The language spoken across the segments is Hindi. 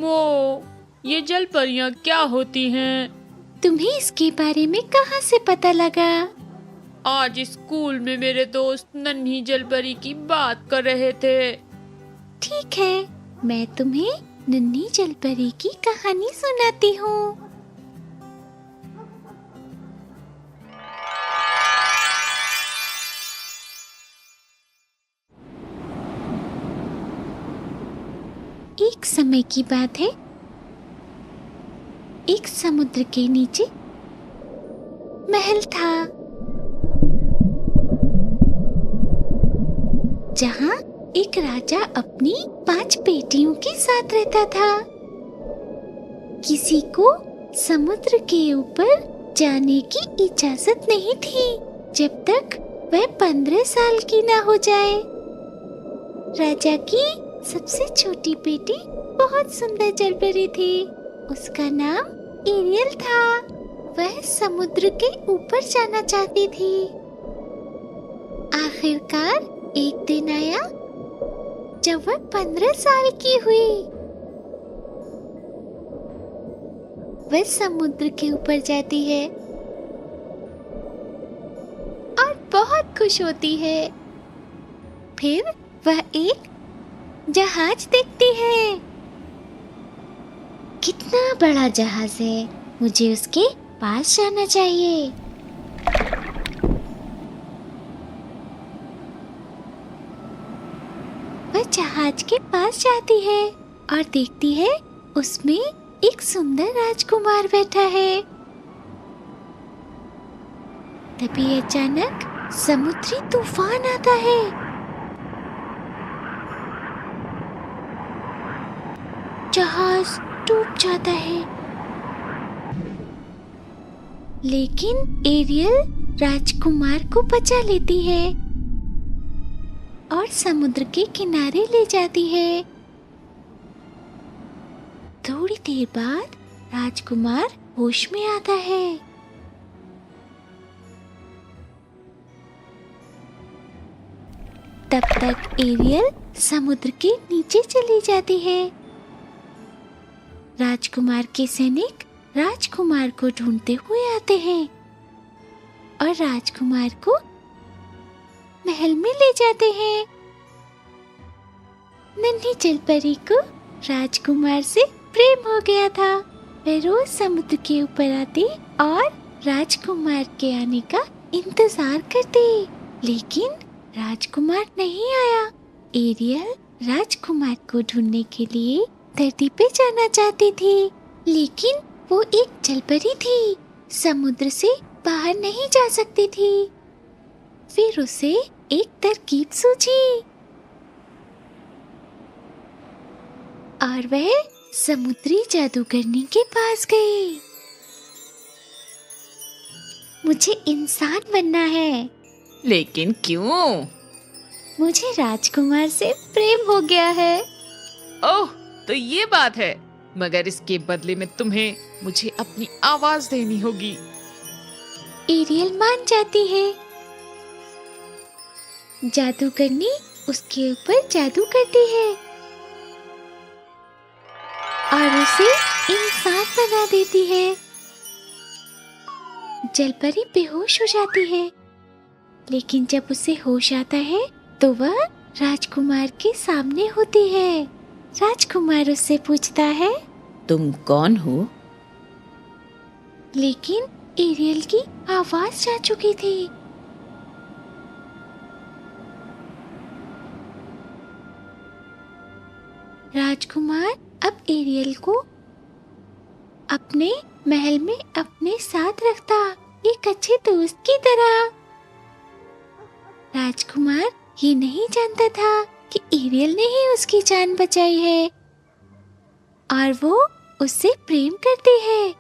मो, ये जल परियां क्या होती हैं? तुम्हें इसके बारे में कहाँ से पता लगा? आज स्कूल में मेरे दोस्त नन्ही जलपरी की बात कर रहे थे। ठीक है, मैं तुम्हें नन्ही जलपरी की कहानी सुनाती हूँ। एक समय की बात है, एक समुद्र के नीचे महल था, जहाँ एक राजा अपनी 5 बेटियों के साथ रहता था। किसी को समुद्र के ऊपर जाने की इजाजत नहीं थी जब तक वह 15 साल की ना हो जाए। राजा की सबसे छोटी बेटी बहुत सुंदर जलपरी थी। उसका नाम एरियल था। वह समुद्र के ऊपर जाना चाहती थी। आखिरकार एक दिन आया जब वह 15 साल की हुई। वह समुद्र के ऊपर जाती है और बहुत खुश होती है। फिर वह एक जहाज देखती है। कितना बड़ा जहाज है, मुझे उसके पास जाना चाहिए। वह जहाज के पास जाती है और देखती है उसमें एक सुंदर राजकुमार बैठा है। तभी अचानक समुद्री तूफान आता है। जहाज डूब जाता है, लेकिन एरियल राजकुमार को बचा लेती है और समुद्र के किनारे ले जाती है। थोड़ी देर बाद राजकुमार होश में आता है। तब तक एरियल समुद्र के नीचे चली जाती है। राजकुमार के सैनिक राजकुमार को ढूंढते हुए आते हैं और राजकुमार को महल में ले जाते हैं। नन्ही जलपरी को राजकुमार से प्रेम हो गया था। वह रोज समुद्र के ऊपर आती और राजकुमार के आने का इंतजार करती, लेकिन राजकुमार नहीं आया। एरियल राजकुमार को ढूंढने के लिए धरती पे जाना चाहती थी, लेकिन वो एक जलपरी थी, समुद्र से बाहर नहीं जा सकती थी। फिर उसे एक तरकीब सूझी और वह समुद्री जादूगरनी के पास गई। मुझे इंसान बनना है। लेकिन क्यों? मुझे राजकुमार से प्रेम हो गया है। ओह, तो ये बात है। मगर इसके बदले में तुम्हें मुझे अपनी आवाज देनी होगी। एरियल मान जाती है। जादूगरनी उसके ऊपर जादू करती है और उसे इंसान बना देती है। जलपरी बेहोश हो जाती है, लेकिन जब उसे होश आता है तो वह राजकुमार के सामने होती है। राजकुमार उससे पूछता है, तुम कौन हो? लेकिन एरियल की आवाज जा चुकी थी। राजकुमार अब एरियल को अपने महल में अपने साथ रखता, एक अच्छे दोस्त की तरह। राजकुमार ये नहीं जानता था कि एरियल ने ही उसकी जान बचाई है और वो उससे प्रेम करती है।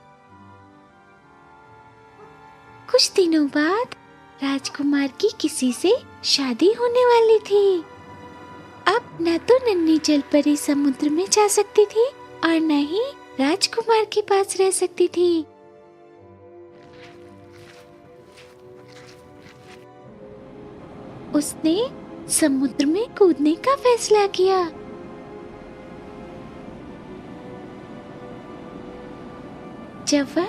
कुछ दिनों बाद राजकुमार की किसी से शादी होने वाली थी। अब न तो नन्ही जलपरी समुद्र में जा सकती थी और न ही राजकुमार के पास रह सकती थी। उसने समुद्र में कूदने का फैसला किया। जब वह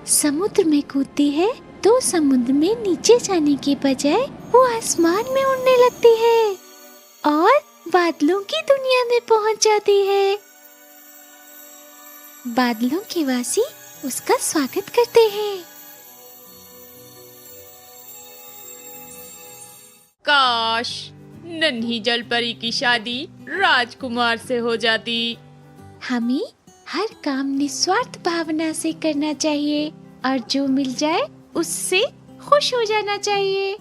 समुद्र में कूदती है तो समुद्र में नीचे जाने के बजाय वो आसमान में उड़ने लगती है और बादलों की दुनिया में पहुंच जाती है। बादलों के वासी उसका स्वागत करते हैं। काश नन्ही जलपरी की शादी राजकुमार से हो जाती। हमें हर काम निस्वार्थ भावना से करना चाहिए और जो मिल जाए उससे खुश हो जाना चाहिए।